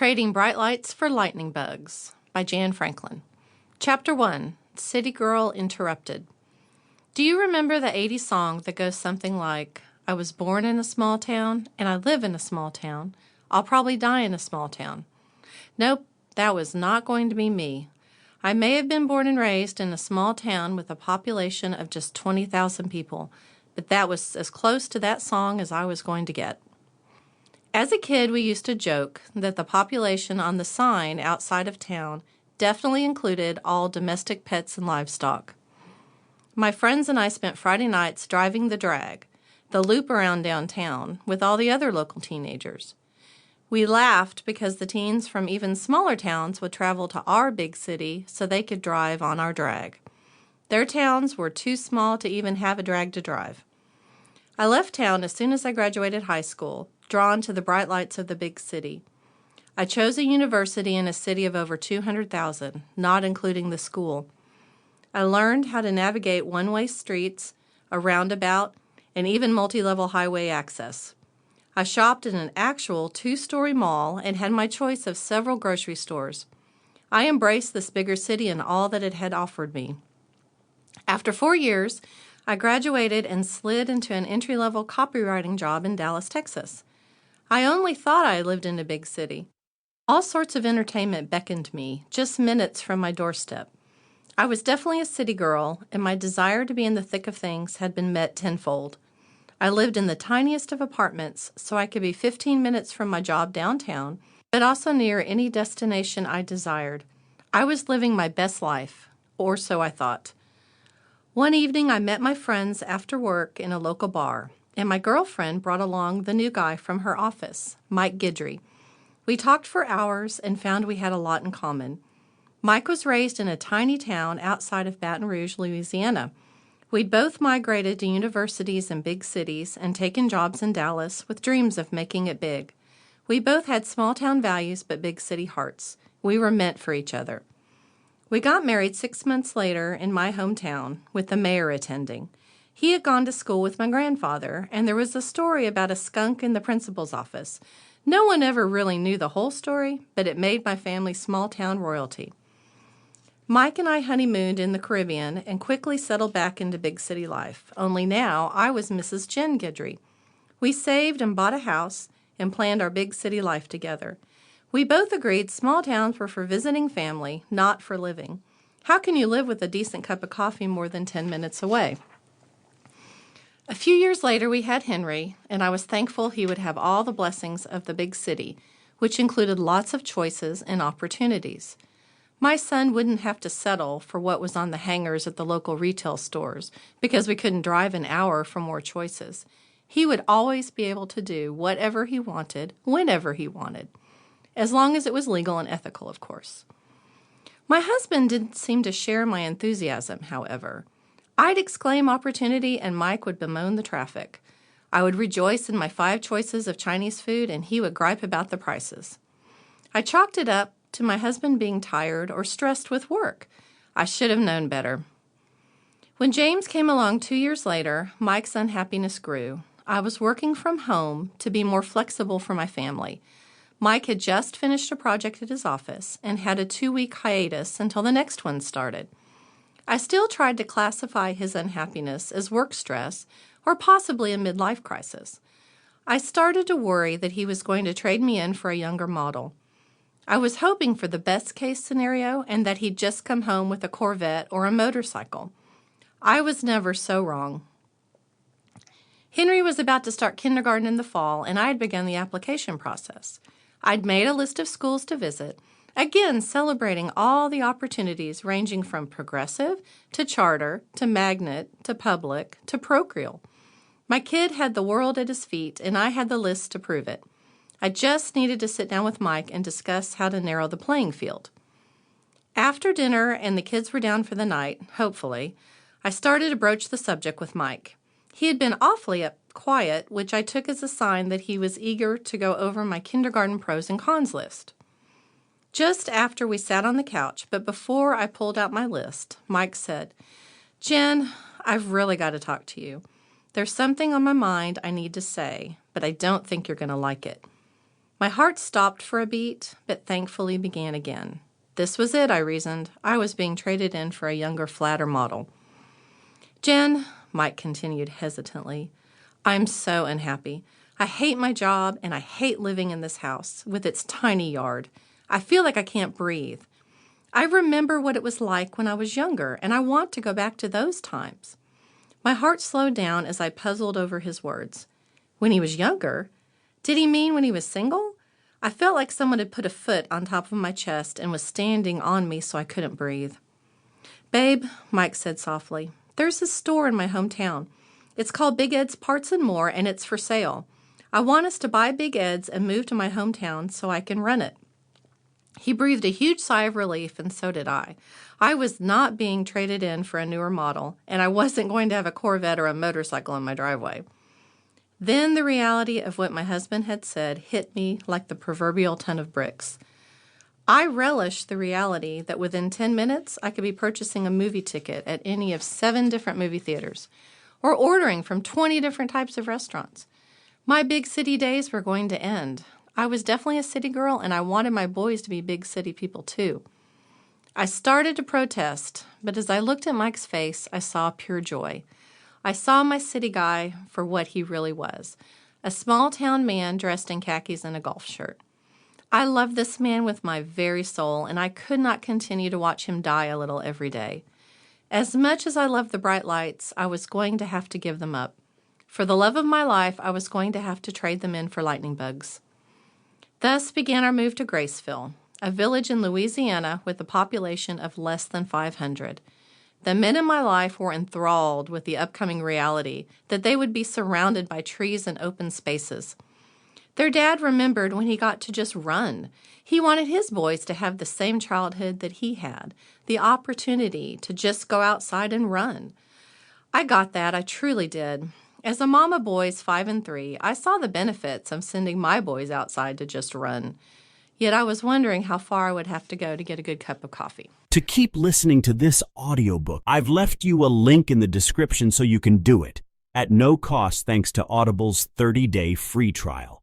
Trading Bright Lights for Lightning Bugs by Jann. Chapter 1, City Girl Interrupted. Do you remember the 80s song that goes something like, I was born in a small town, and I live in a small town. I'll probably die in a small town. Nope, that was not going to be me. I may have been born and raised in a small town with a population of just 20,000 people, but that was as close to that song as I was going to get. As a kid, we used to joke that the population on the sign outside of town definitely included all domestic pets and livestock. My friends and I spent Friday nights driving the drag, the loop around downtown, with all the other local teenagers. We laughed because the teens from even smaller towns would travel to our big city so they could drive on our drag. Their towns were too small to even have a drag to drive. I left town as soon as I graduated high school, drawn to the bright lights of the big city. I chose a university in a city of over 200,000, not including the school. I learned how to navigate one-way streets, a roundabout, and even multi-level highway access. I shopped in an actual two-story mall and had my choice of several grocery stores. I embraced this bigger city and all that it had offered me. After 4 years, I graduated and slid into an entry-level copywriting job in Dallas, Texas. I only thought I lived in a big city. All sorts of entertainment beckoned me, just minutes from my doorstep. I was definitely a city girl, and my desire to be in the thick of things had been met tenfold. I lived in the tiniest of apartments, so I could be 15 minutes from my job downtown, but also near any destination I desired. I was living my best life, or so I thought. One evening, I met my friends after work in a local bar, and my girlfriend brought along the new guy from her office, Mike Guidry. We talked for hours and found we had a lot in common. Mike was raised in a tiny town outside of Baton Rouge, Louisiana. We'd both migrated to universities in big cities and taken jobs in Dallas with dreams of making it big. We both had small-town values but big city hearts. We were meant for each other. We got married 6 months later in my hometown, with the mayor attending. He had gone to school with my grandfather, and there was a story about a skunk in the principal's office. No one ever really knew the whole story, but it made my family small-town royalty. Mike and I honeymooned in the Caribbean and quickly settled back into big city life, only now I was Mrs. Jann Guidry. We saved and bought a house and planned our big city life together. We both agreed small towns were for visiting family, not for living. How can you live with a decent cup of coffee more than 10 minutes away? A few years later, we had Henry, and I was thankful he would have all the blessings of the big city, which included lots of choices and opportunities. My son wouldn't have to settle for what was on the hangers at the local retail stores because we couldn't drive an hour for more choices. He would always be able to do whatever he wanted, whenever he wanted, as long as it was legal and ethical, of course. My husband didn't seem to share my enthusiasm, however. I'd exclaim opportunity and Mike would bemoan the traffic. I would rejoice in my 5 choices of Chinese food and he would gripe about the prices. I chalked it up to my husband being tired or stressed with work. I should have known better. When James came along 2 years later, Mike's unhappiness grew. I was working from home to be more flexible for my family. Mike had just finished a project at his office and had a 2-week hiatus until the next one started. I still tried to classify his unhappiness as work stress or possibly a midlife crisis. I started to worry that he was going to trade me in for a younger model. I was hoping for the best-case scenario and that he'd just come home with a Corvette or a motorcycle. I was never so wrong. Henry was about to start kindergarten in the fall, and I had begun the application process. I'd made a list of schools to visit, again celebrating all the opportunities ranging from progressive to charter to magnet to public to parochial. My kid had the world at his feet, and I had the list to prove it. I just needed to sit down with Mike and discuss how to narrow the playing field. After dinner and the kids were down for the night, hopefully, I started to broach the subject with Mike. He had been awfully quiet, which I took as a sign that he was eager to go over my kindergarten pros and cons list. Just after we sat on the couch, but before I pulled out my list, Mike said, "Jann, I've really got to talk to you. There's something on my mind I need to say, but I don't think you're going to like it." My heart stopped for a beat, but thankfully began again. This was it, I reasoned. I was being traded in for a younger, flatter model. Jen, Mike continued hesitantly, I'm so unhappy. I hate my job, and I hate living in this house with its tiny yard. I feel like I can't breathe. I remember what it was like when I was younger, and I want to go back to those times. My heart slowed down as I puzzled over his words. When he was younger? Did he mean when he was single? I felt like someone had put a foot on top of my chest and was standing on me so I couldn't breathe. Babe, Mike said softly, there's a store in my hometown. It's called Big Ed's Parts and More, and it's for sale. I want us to buy Big Ed's and move to my hometown so I can run it. He breathed a huge sigh of relief, and so did I. I was not being traded in for a newer model, and I wasn't going to have a Corvette or a motorcycle in my driveway. Then the reality of what my husband had said hit me like the proverbial ton of bricks. I relished the reality that within 10 minutes I could be purchasing a movie ticket at any of 7 different movie theaters, or ordering from 20 different types of restaurants. My big city days were going to end. I was definitely a city girl, and I wanted my boys to be big city people too. I started to protest, but as I looked at Mike's face, I saw pure joy. I saw my city guy for what he really was, a small-town man dressed in khakis and a golf shirt. I loved this man with my very soul, and I could not continue to watch him die a little every day. As much as I loved the bright lights, I was going to have to give them up. For the love of my life, I was going to have to trade them in for lightning bugs. Thus began our move to Graceville, a village in Louisiana with a population of less than 500. The men in my life were enthralled with the upcoming reality that they would be surrounded by trees and open spaces. Their dad remembered when he got to just run. He wanted his boys to have the same childhood that he had, the opportunity to just go outside and run. I got that, I truly did. As a mom of boys 5 and 3, I saw the benefits of sending my boys outside to just run. Yet I was wondering how far I would have to go to get a good cup of coffee. To keep listening to this audiobook, I've left you a link in the description so you can do it, at no cost thanks to Audible's 30-day free trial.